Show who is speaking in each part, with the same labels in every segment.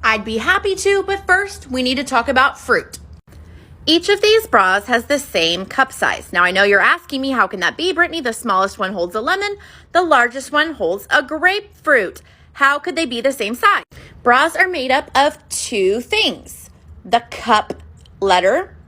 Speaker 1: I'd be happy to, but first we need to talk about fruit. Each of these bras has the same cup size. Now I know you're asking me, how can that be, Brittany? The smallest one holds a lemon, the largest one holds a grapefruit. How could they be the same size? Bras are made up of two things, the cup letter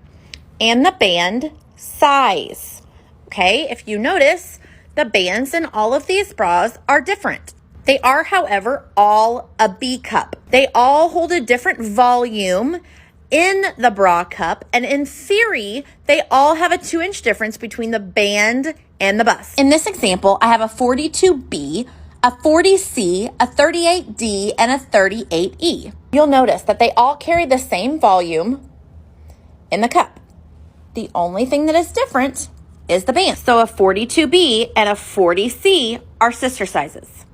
Speaker 1: and the band size. Okay, if you notice, the bands in all of these bras are different. They are, however, all a B cup. They all hold a different volume in the bra cup, and in theory, they all have a 2-inch difference between the band and the bust. In this example, I have a 42B, a 40C, a 38D, and a 38E. You'll notice that they all carry the same volume in the cup. The only thing that is different is the band. So a 42B and a 40C are sister sizes.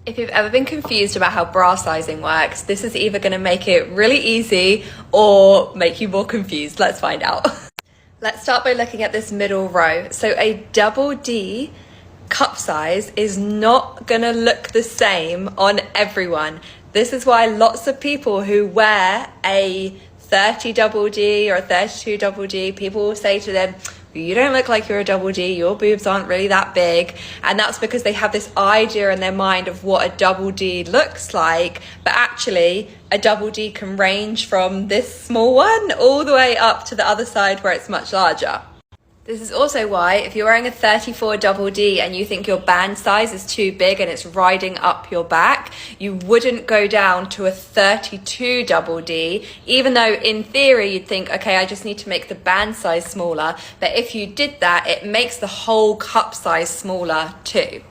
Speaker 2: If you've ever been confused about how bra sizing works, this is either going to make it really easy or make you more confused. Let's find out. Let's start by looking at this middle row. So a double D cup size is not going to look the same on everyone. This is why lots of people who wear a 30 double D or a 32 double D, people will say to them, you don't look like you're a double D, your boobs aren't really that big. And that's because they have this idea in their mind of what a double D looks like. But actually, a double D can range from this small one all the way up to the other side where it's much larger. This is also why if you're wearing a 34 double D and you think your band size is too big and it's riding up your back, you wouldn't go down to a 32 double D, even though in theory you'd think, okay, I just need to make the band size smaller. But if you did that, it makes the whole cup size smaller too.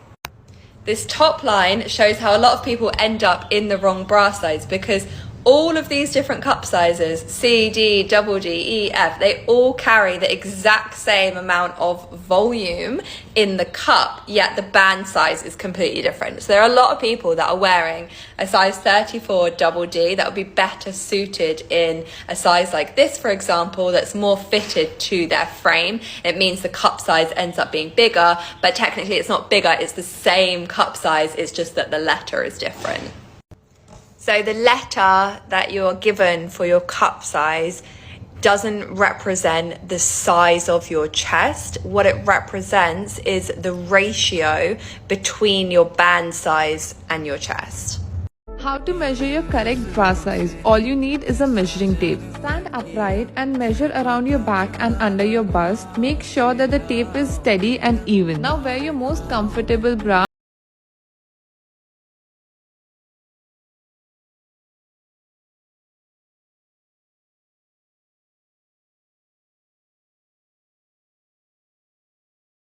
Speaker 2: This top line shows how a lot of people end up in the wrong bra size, because all of these different cup sizes, C, D, double D, E, F, they all carry the exact same amount of volume in the cup, yet the band size is completely different. So there are a lot of people that are wearing a size 34 double D that would be better suited in a size like this, for example, that's more fitted to their frame. It means the cup size ends up being bigger, but technically it's not bigger, it's the same cup size, it's just that the letter is different. So the letter that you're given for your cup size doesn't represent the size of your chest. What it represents is the ratio between your band size and your chest.
Speaker 3: How to measure your correct bra size? All you need is a measuring tape. Stand upright and measure around your back and under your bust. Make sure that the tape is steady and even. Now wear your most comfortable bra.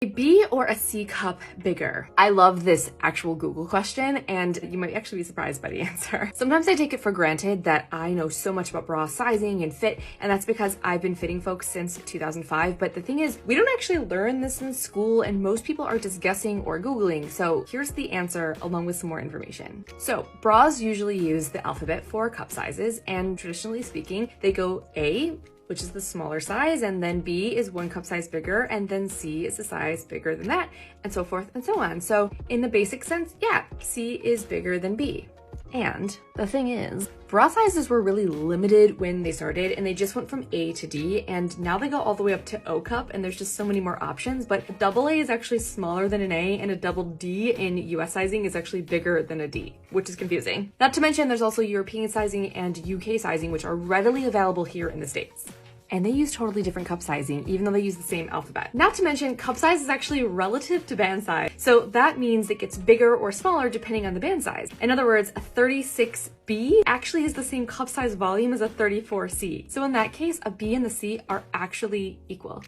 Speaker 4: A B or a C cup bigger? I love this actual Google question, and you might actually be surprised by the answer. Sometimes I take it for granted that I know so much about bra sizing and fit, and that's because I've been fitting folks since 2005. But the thing is, we don't actually learn this in school, and most people are just guessing or Googling. So here's the answer along with some more information. So bras usually use the alphabet for cup sizes, and traditionally speaking, they go A, which is the smaller size, and then B is 1 cup size bigger, and then C is a size bigger than that, and so forth and so on. So in the basic sense, yeah, C is bigger than B. And the thing is, bra sizes were really limited when they started, and they just went from A to D, and now they go all the way up to O cup, and there's just so many more options. But a double A is actually smaller than an A, and a double D in US sizing is actually bigger than a D, which is confusing. Not to mention there's also European sizing and UK sizing, which are readily available here in the States. And they use totally different cup sizing, even though they use the same alphabet. Not to mention, cup size is actually relative to band size. So that means it gets bigger or smaller depending on the band size. In other words, a 36B actually has the same cup size volume as a 34C. So in that case, a B and the C are actually equal.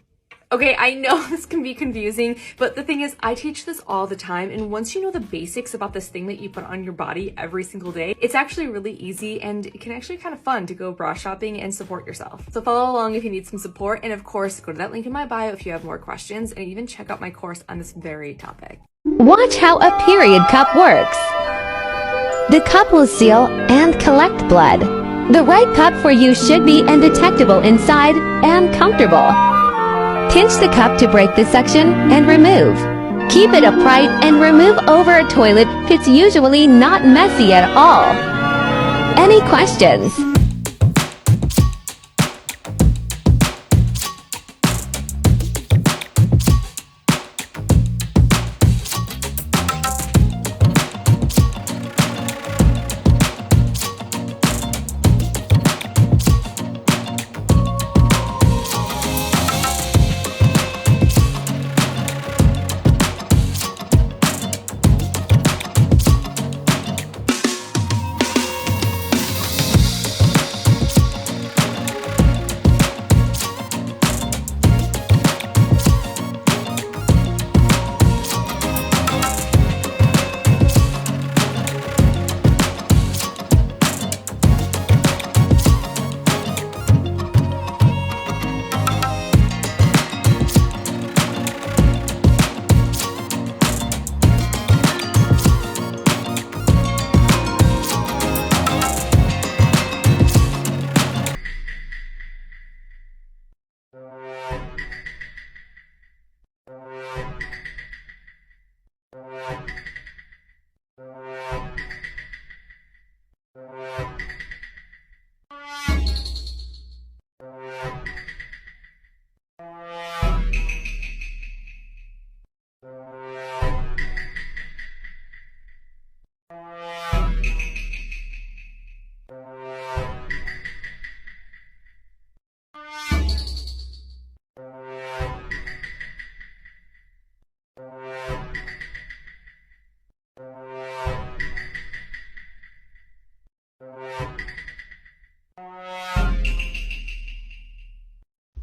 Speaker 4: Okay, I know this can be confusing, but the thing is, I teach this all the time, and once you know the basics about this thing that you put on your body every single day, it's actually really easy, and it can actually be kind of fun to go bra shopping and support yourself. So follow along if you need some support, and of course, go to that link in my bio if you have more questions, and even check out my course on this very topic.
Speaker 5: Watch how a period cup works. The cup will seal and collect blood. The right cup for you should be undetectable inside and comfortable. Pinch the cup to break the suction and remove. Keep it upright and remove over a toilet. It's usually not messy at all. Any questions?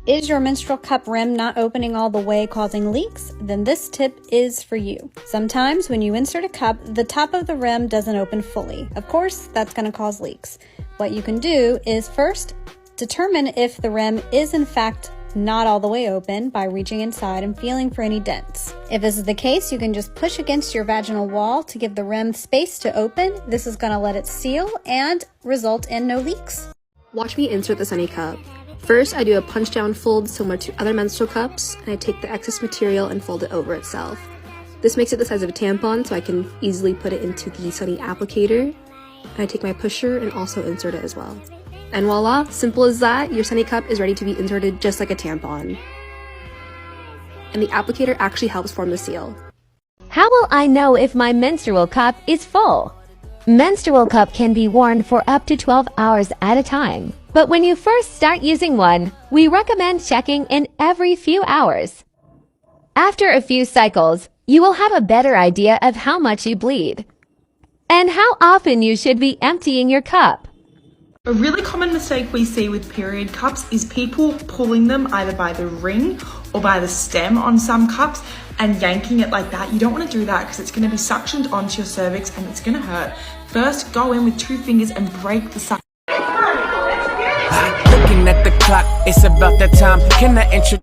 Speaker 6: Is your menstrual cup rim not opening all the way, causing leaks? Then this tip is for you. Sometimes when you insert a cup, the top of the rim doesn't open fully. Of course, that's going to cause leaks. What you can do is first determine if the rim is in fact not all the way open by reaching inside and feeling for any dents. If this is the case, you can just push against your vaginal wall to give the rim space to open. This is going to let it seal and result in no leaks.
Speaker 7: Watch me insert the Sunny cup. First, I do a punch down fold similar to other menstrual cups, and I take the excess material and fold it over itself. This makes it the size of a tampon, so I can easily put it into the Sunny applicator. And I take my pusher and also insert it as well. And voila, simple as that, your Sunny cup is ready to be inserted just like a tampon. And the applicator actually helps form the seal.
Speaker 5: How will I know if my menstrual cup is full? Menstrual cup can be worn for up to 12 hours at a time. But when you first start using one, we recommend checking in every few hours. After a few cycles, you will have a better idea of how much you bleed and how often you should be emptying your cup.
Speaker 8: A really common mistake we see with period cups is people pulling them either by the ring or by the stem on some cups and yanking it like that. You don't want to do that because it's going to be suctioned onto your cervix and it's going to hurt. First, go in with 2 fingers and break the suction.
Speaker 9: Looking at the clock, it's about that time. Can I introduce?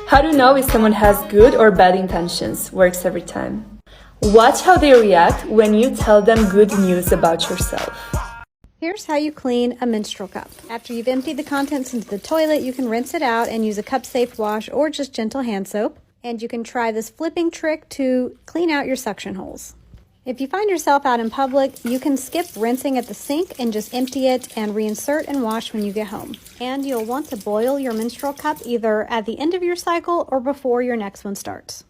Speaker 2: How to know if someone has good or bad intentions works every time. Watch how they react when you tell them good news about yourself.
Speaker 6: Here's how you clean a menstrual cup. After you've emptied the contents into the toilet, you can rinse it out and use a cup-safe wash or just gentle hand soap. And you can try this flipping trick to clean out your suction holes. If you find yourself out in public, you can skip rinsing at the sink and just empty it and reinsert and wash when you get home. And you'll want to boil your menstrual cup either at the end of your cycle or before your next one starts.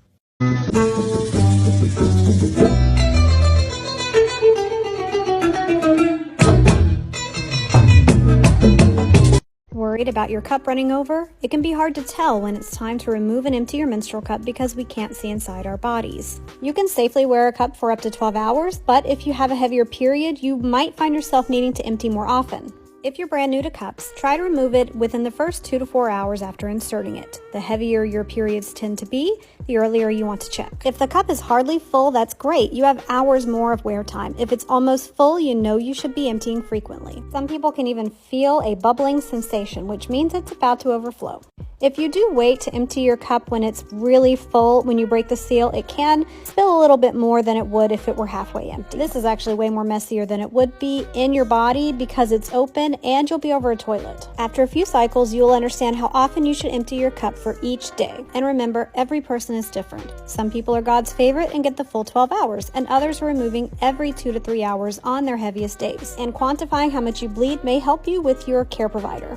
Speaker 6: Worried about your cup running over? It can be hard to tell when it's time to remove and empty your menstrual cup because we can't see inside our bodies. You can safely wear a cup for up to 12 hours, but if you have a heavier period, you might find yourself needing to empty more often. If you're brand new to cups, try to remove it within the first 2 to 4 hours after inserting it. The heavier your periods tend to be, the earlier you want to check. If the cup is hardly full, that's great. You have hours more of wear time. If it's almost full, you know you should be emptying frequently. Some people can even feel a bubbling sensation, which means it's about to overflow. If you do wait to empty your cup when it's really full, when you break the seal, it can spill a little bit more than it would if it were halfway empty. This is actually way more messier than it would be in your body because it's open and you'll be over a toilet. After a few cycles, you'll understand how often you should empty your cup for each day. And remember, every person is different. Some people are God's favorite and get the full 12 hours, and others are removing every 2 to 3 hours on their heaviest days. And quantifying how much you bleed may help you with your care provider.